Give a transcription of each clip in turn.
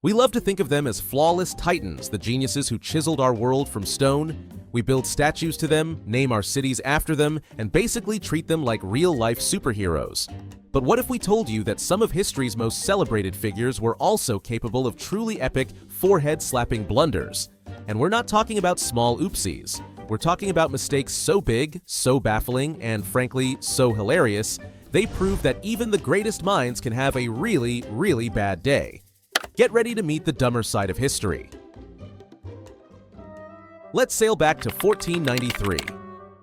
We love to think of them as flawless titans, the geniuses who chiseled our world from stone. We build statues to them, name our cities after them, and basically treat them like real-life superheroes. But what if we told you that some of history's most celebrated figures were also capable of truly epic, forehead-slapping blunders? And we're not talking about small oopsies. We're talking about mistakes so big, so baffling, and frankly, so hilarious, they prove that even the greatest minds can have a really, really bad day. Get ready to meet the dumber side of history. Let's sail back to 1493.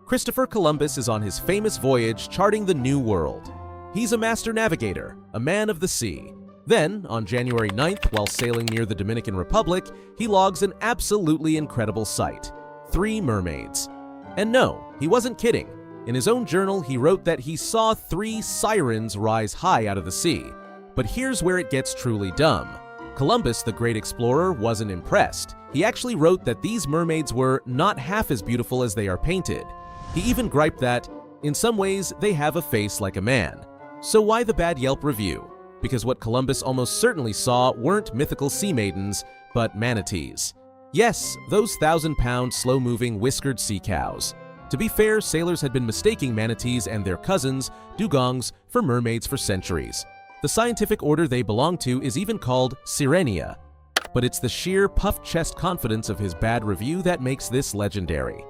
Christopher Columbus is on his famous voyage charting the New World. He's a master navigator, a man of the sea. Then, on January 9th, while sailing near the Dominican Republic, he logs an absolutely incredible sight: 3 mermaids. And no, he wasn't kidding. In his own journal, he wrote that he saw 3 sirens rise high out of the sea. But here's where it gets truly dumb. Columbus, the great explorer, wasn't impressed. He actually wrote that these mermaids were not half as beautiful as they are painted. He even griped that, in some ways, they have a face like a man. So why the bad Yelp review? Because what Columbus almost certainly saw weren't mythical sea maidens, but manatees. Yes, those 1,000-pound, slow-moving, whiskered sea cows. To be fair, sailors had been mistaking manatees and their cousins, dugongs, for mermaids for centuries. The scientific order they belong to is even called Sirenia. But it's the sheer puff-chest confidence of his bad review that makes this legendary.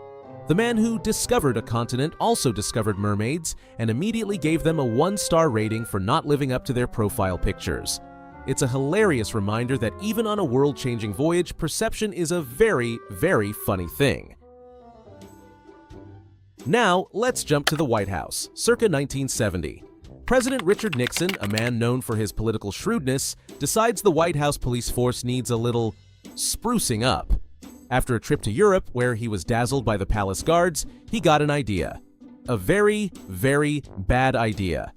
The man who discovered a continent also discovered mermaids and immediately gave them a 1-star rating for not living up to their profile pictures. It's a hilarious reminder that even on a world-changing voyage, perception is a very, very funny thing. Now, let's jump to the White House, circa 1970. President Richard Nixon, a man known for his political shrewdness, decides the White House police force needs a little sprucing up. After a trip to Europe, where he was dazzled by the palace guards, he got an idea. A very, very bad idea.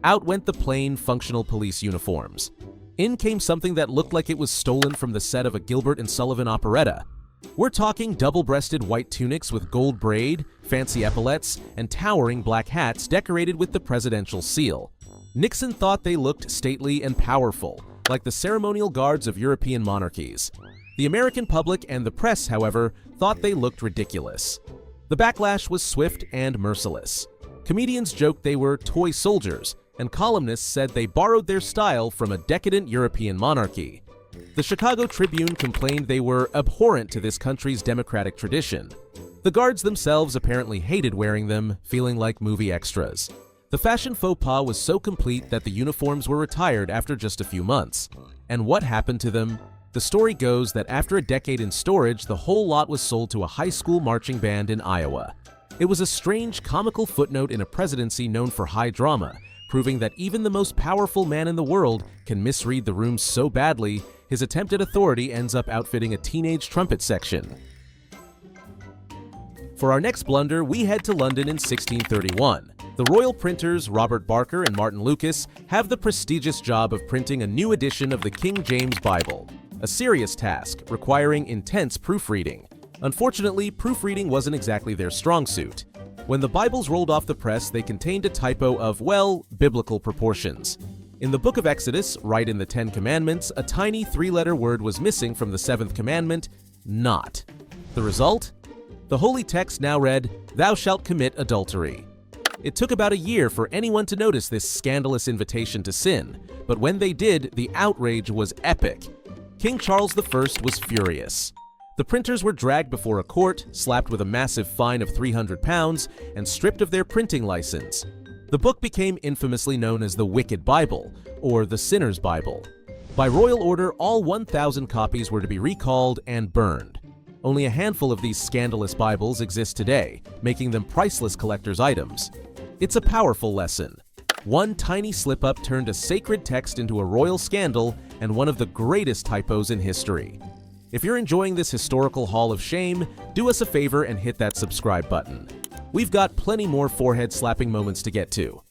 Out went the plain, functional police uniforms. In came something that looked like it was stolen from the set of a Gilbert and Sullivan operetta. We're talking double-breasted white tunics with gold braid, fancy epaulets, and towering black hats decorated with the presidential seal. Nixon thought they looked stately and powerful, like the ceremonial guards of European monarchies. The American public and the press, however, thought they looked ridiculous. The backlash was swift and merciless. Comedians joked they were toy soldiers, and columnists said they borrowed their style from a decadent European monarchy. The Chicago Tribune complained they were abhorrent to this country's democratic tradition. The guards themselves apparently hated wearing them, feeling like movie extras. The fashion faux pas was so complete that the uniforms were retired after just a few months. And what happened to them? The story goes that after a decade in storage, the whole lot was sold to a high school marching band in Iowa. It was a strange, comical footnote in a presidency known for high drama, proving that even the most powerful man in the world can misread the room so badly, his attempt at authority ends up outfitting a teenage trumpet section. For our next blunder, we head to London in 1631. The royal printers Robert Barker and Martin Lucas have the prestigious job of printing a new edition of the King James Bible, a serious task requiring intense proofreading. Unfortunately, proofreading wasn't exactly their strong suit. When the Bibles rolled off the press, they contained a typo of, well, biblical proportions. In the book of Exodus, right in the 10 Commandments, a tiny 3-letter word was missing from the 7th commandment, not. The result? The holy text now read, "Thou shalt commit adultery." It took about a year for anyone to notice this scandalous invitation to sin, but when they did, the outrage was epic. King Charles I was furious. The printers were dragged before a court, slapped with a massive fine of £300, and stripped of their printing license. The book became infamously known as the Wicked Bible, or the Sinner's Bible. By royal order, all 1,000 copies were to be recalled and burned. Only a handful of these scandalous Bibles exist today, making them priceless collector's items. It's a powerful lesson. One tiny slip-up turned a sacred text into a royal scandal and one of the greatest typos in history. If you're enjoying this historical hall of shame, do us a favor and hit that subscribe button. We've got plenty more forehead-slapping moments to get to.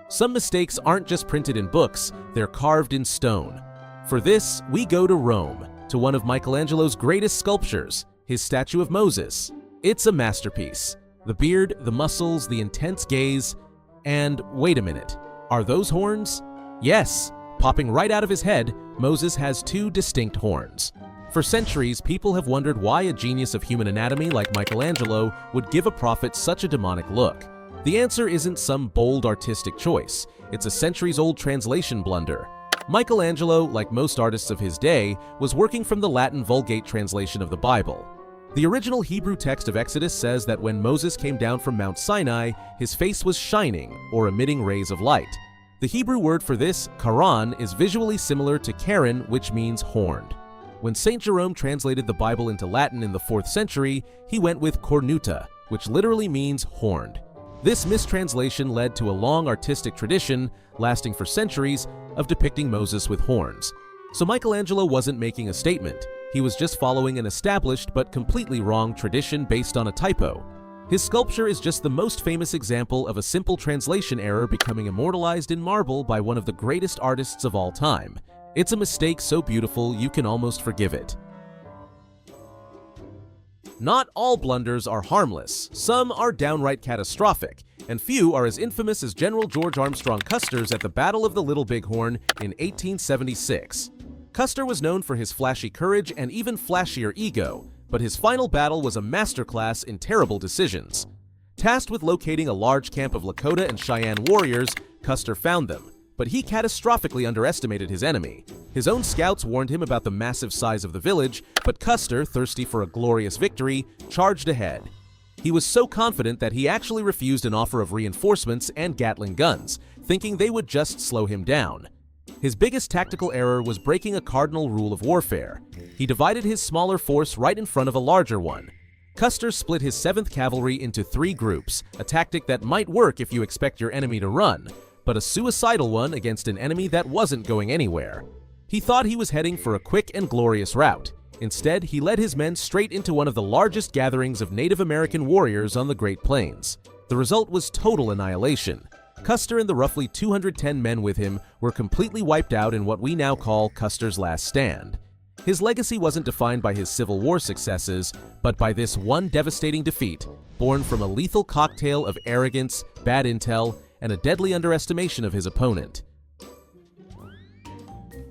Some mistakes aren't just printed in books, they're carved in stone. For this, we go to Rome, to one of Michelangelo's greatest sculptures, his statue of Moses. It's a masterpiece. The beard, the muscles, the intense gaze, and wait a minute, are those horns? Yes, Popping right out of his head, Moses has two distinct horns. For centuries, people have wondered why a genius of human anatomy like Michelangelo would give a prophet such a demonic look. The answer isn't some bold artistic choice. It's a centuries-old translation blunder. Michelangelo, like most artists of his day, was working from the Latin Vulgate translation of the Bible. The original Hebrew text of Exodus says that when Moses came down from Mount Sinai, his face was shining, or emitting rays of light. The Hebrew word for this, karan, is visually similar to karen, which means horned. When St. Jerome translated the Bible into Latin in the 4th century, he went with cornuta, which literally means horned. This mistranslation led to a long artistic tradition, lasting for centuries, of depicting Moses with horns. So Michelangelo wasn't making a statement. He was just following an established but completely wrong tradition based on a typo. His sculpture is just the most famous example of a simple translation error becoming immortalized in marble by one of the greatest artists of all time. It's a mistake so beautiful you can almost forgive it. Not all blunders are harmless. Some are downright catastrophic, and few are as infamous as General George Armstrong Custer's at the Battle of the Little Bighorn in 1876. Custer was known for his flashy courage and even flashier ego, but his final battle was a masterclass in terrible decisions. Tasked with locating a large camp of Lakota and Cheyenne warriors, Custer found them, but he catastrophically underestimated his enemy. His own scouts warned him about the massive size of the village, but Custer, thirsty for a glorious victory, charged ahead. He was so confident that he actually refused an offer of reinforcements and Gatling guns, thinking they would just slow him down. His biggest tactical error was breaking a cardinal rule of warfare. He divided his smaller force right in front of a larger one. Custer split his 7th Cavalry into 3 groups, a tactic that might work if you expect your enemy to run, but a suicidal one against an enemy that wasn't going anywhere. He thought he was heading for a quick and glorious route. Instead, he led his men straight into one of the largest gatherings of Native American warriors on the Great Plains. The result was total annihilation. Custer and the roughly 210 men with him were completely wiped out in what we now call Custer's last stand. His legacy wasn't defined by his Civil War successes, but by this one devastating defeat, born from a lethal cocktail of arrogance, bad intel, and a deadly underestimation of his opponent.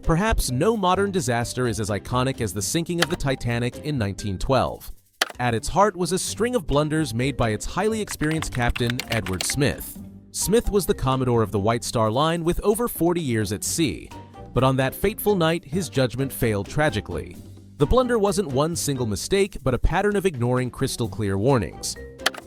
Perhaps no modern disaster is as iconic as the sinking of the Titanic in 1912. At its heart was a string of blunders made by its highly experienced captain, Edward Smith. Smith was the Commodore of the White Star Line with over 40 years at sea, but on that fateful night, his judgment failed tragically. The blunder wasn't one single mistake, but a pattern of ignoring crystal-clear warnings.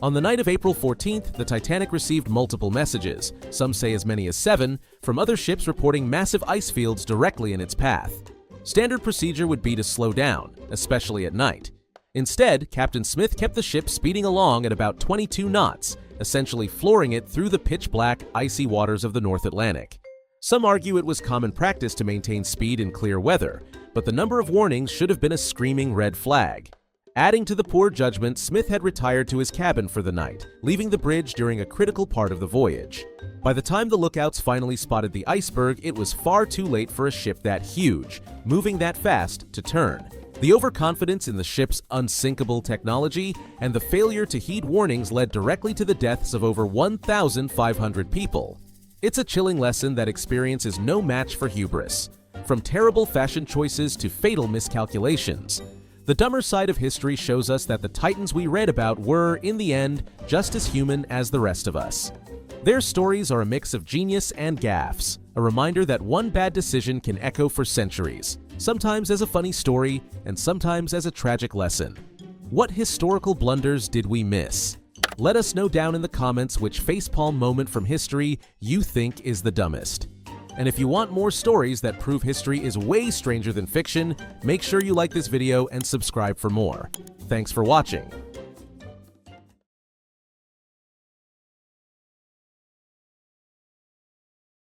On the night of April 14th, the Titanic received multiple messages, some say as many as 7, from other ships reporting massive ice fields directly in its path. Standard procedure would be to slow down, especially at night. Instead, Captain Smith kept the ship speeding along at about 22 knots, essentially flooring it through the pitch-black, icy waters of the North Atlantic. Some argue it was common practice to maintain speed in clear weather, but the number of warnings should have been a screaming red flag. Adding to the poor judgment, Smith had retired to his cabin for the night, leaving the bridge during a critical part of the voyage. By the time the lookouts finally spotted the iceberg, it was far too late for a ship that huge, moving that fast, to turn. The overconfidence in the ship's unsinkable technology and the failure to heed warnings led directly to the deaths of over 1,500 people. It's a chilling lesson that experience is no match for hubris. From terrible fashion choices to fatal miscalculations, the dumber side of history shows us that the titans we read about were, in the end, just as human as the rest of us. Their stories are a mix of genius and gaffes, a reminder that one bad decision can echo for centuries, sometimes as a funny story and sometimes as a tragic lesson. What historical blunders did we miss? Let us know down in the comments which facepalm moment from history you think is the dumbest. And if you want more stories that prove history is way stranger than fiction, make sure you like this video and subscribe for more. Thanks for watching.